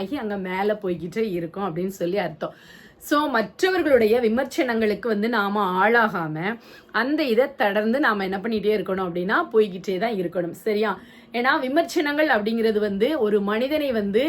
ஆகி அங்க மேல போய்கிட்டே இருக்கும் அப்படின்னு சொல்லி அர்த்தம். ஸோ மற்றவர்களுடைய விமர்சனங்களுக்கு வந்து நாம ஆளாகாம அந்த இதை தொடர்ந்து நாம என்ன பண்ணிட்டே இருக்கணும் அப்படின்னா போய்கிட்டே தான் இருக்கணும். சரியா? ஏன்னா விமர்சனங்கள் அப்படிங்கிறது வந்து ஒரு மனிதனை வந்து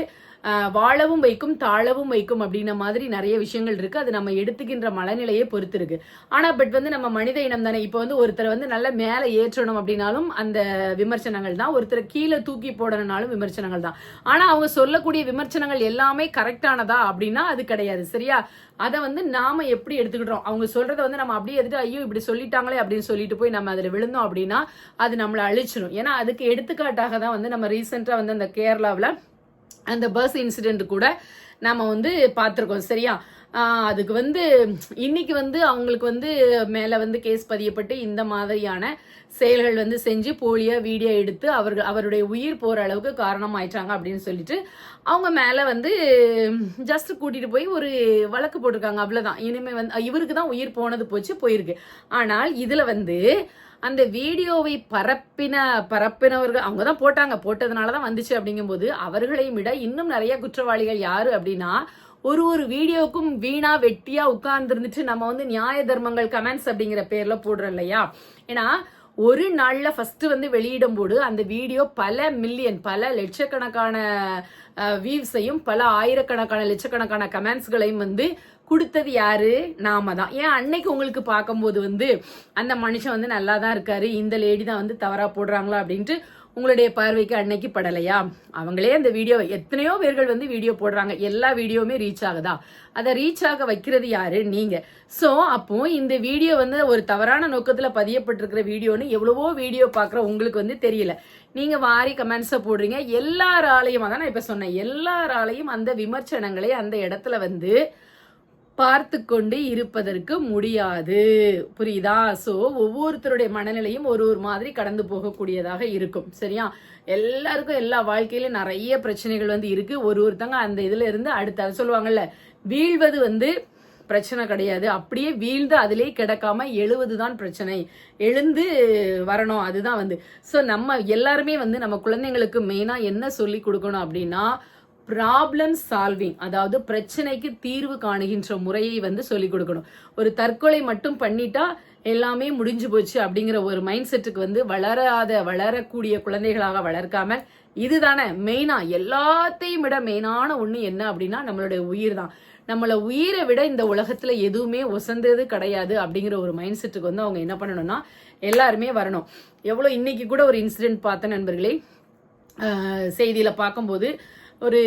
வாழவும் வைக்கும் தாழவும் வைக்கும் அப்படின்ன மாதிரி நிறைய விஷயங்கள் இருக்கு. அது நம்ம எடுத்துக்கின்ற மனநிலையை பொறுத்து இருக்கு. ஆனா பட் வந்து நம்ம மனித இனம் தானே. இப்போ வந்து ஒருத்தரை வந்து நல்ல மேல ஏற்றணும் அப்படின்னாலும் அந்த விமர்சனங்கள் தான், ஒருத்தரை கீழே தூக்கி போடணும்னாலும் விமர்சனங்கள் தான். ஆனா அவங்க சொல்லக்கூடிய விமர்சனங்கள் எல்லாமே கரெக்டானதா அப்படின்னா அது கிடையாது. சரியா? அதை வந்து நாம எப்படி எடுத்துக்கிட்டோம், அவங்க சொல்றதை வந்து நம்ம அப்படியே எடுத்துட்டு ஐயோ இப்படி சொல்லிட்டாங்களே அப்படின்னு சொல்லிட்டு போய் நம்ம அதுல விழுந்தோம் அப்படின்னா அது நம்மளை அழிச்சிடும். ஏன்னா அதுக்கு எடுத்துக்காட்டாக தான் வந்து நம்ம ரீசெண்டா வந்து அந்த கேரளாவில் அந்த பஸ் இன்சிடென்ட் கூட நம்ம வந்து பார்த்துருக்கோம். சரியா? அதுக்கு வந்து இன்னைக்கு வந்து அவங்களுக்கு வந்து மேல வந்து கேஸ் பதியப்பட்டு இந்த மாதிரியான செயல்கள் வந்து செஞ்சு போலியா வீடியோ எடுத்து அவருடைய உயிர் போற அளவுக்கு காரணம் ஆயிட்டாங்க அப்படின்னு சொல்லிட்டு அவங்க மேல வந்து ஜஸ்ட் கூட்டிட்டு போய் ஒரு வழக்கு போட்டிருக்காங்க. அவ்வளவுதான். இனிமே வந்து இவருக்கு தான் உயிர் போனது போயிருக்கு. ஆனால் இதுல வந்து அந்த வீடியோவை பரப்பினவர்கள் அவங்க தான் போட்டதுனாலதான் வந்துச்சு. அப்படிங்கும்போது அவர்களையும் விட இன்னும் நிறைய குற்றவாளிகள் யாரு அப்படின்னா ஒரு வீடியோவுக்கும் வீணா வெட்டியா உட்கார்ந்து இருந்துட்டு நம்ம வந்து நியாய தர்மங்கள் கமெண்ட்ஸ் அப்படிங்கிற பேர்ல போடுறோம் இல்லையா? ஏன்னா ஒரு நாள்ல ஃபர்ஸ்ட் வந்து வெளியிடும் போது அந்த வீடியோ பல மில்லியன் பல லட்சக்கணக்கான வியூஸையும் பல ஆயிரக்கணக்கான லட்சக்கணக்கான கமெண்ட்ஸ்களையும் வந்து கொடுத்தது யாரு? நாம தான். ஏன் அன்னைக்கு உங்களுக்கு பார்க்கும்போது வந்து அந்த மனுஷன் வந்து நல்லா தான் இருக்காரு, இந்த லேடி தான் வந்து தவறா போடுறாங்களா அப்படின்ட்டு உங்களுடைய பார்வைக்கு அன்னைக்கு படலையா? அவங்களே அந்த வீடியோ எத்தனையோ பேர்கள் வந்து வீடியோ போடுறாங்க, எல்லா வீடியோவுமே ரீச் ஆகுதா? அதை ரீச் ஆக வைக்கிறது யாரு? நீங்க. சோ அப்போ இந்த வீடியோ வந்து ஒரு தவறான நோக்கத்துல பதியப்பட்டிருக்கிற வீடியோன்னு எவ்வளவோ வீடியோ பாக்குற உங்களுக்கு வந்து தெரியல. நீங்க வாரி கமெண்ட்ஸ போடுறீங்க. எல்லாராலையும், அதான் நான் இப்ப சொன்னேன், எல்லாராலையும் அந்த விமர்சனங்களை அந்த இடத்துல வந்து பார்த்து கொண்டு இருப்பதற்கு முடியாது. புரியுதா? சோ ஒவ்வொருத்தருடைய மனநிலையும் ஒரு மாதிரி கடந்து போகக்கூடியதாக இருக்கும். சரியா? எல்லாருக்கும் எல்லா வாழ்க்கையிலும் நிறைய பிரச்சனைகள் வந்து இருக்கு. ஒருத்தங்க அந்த இதுல இருந்து அடுத்த சொல்லுவாங்கல்ல, வீழ்வது வந்து பிரச்சனை கிடையாது, அப்படியே வீழ்ந்து அதிலே கிடக்காம எழுவதுதான் பிரச்சனை, எழுந்து வரணும். அதுதான் வந்து சோ நம்ம எல்லாருமே வந்து நம்ம குழந்தைங்களுக்கு மெயினா என்ன சொல்லி கொடுக்கணும் அப்படின்னா ப்ராப்ளம் சால்விங், அதாவது பிரச்சனைக்கு தீர்வு காணுகின்ற முறையை வந்து சொல்லிக் கொடுக்கணும். ஒரு தற்கொலை மட்டும் பண்ணிட்டா எல்லாமே முடிஞ்சு போச்சு அப்படிங்கிற ஒரு மைண்ட் செட்டுக்கு வந்து வளரக்கூடிய குழந்தைகளாக வளர்க்காம இதுதானே மெயினா எல்லாத்தையும் விட மெயினான ஒண்ணு என்ன அப்படின்னா நம்மளுடைய உயிர் தான். நம்மள உயிரை விட இந்த உலகத்துல எதுவுமே உசந்தது கிடையாது அப்படிங்கிற ஒரு மைண்ட் செட்டுக்கு வந்து அவங்க என்ன பண்ணணும்னா எல்லாருமே வரணும். எவ்வளவு இன்னைக்கு கூட ஒரு இன்சிடென்ட் பார்த்த நண்பர்களே, செய்தியில பார்க்கும்போது ஒரு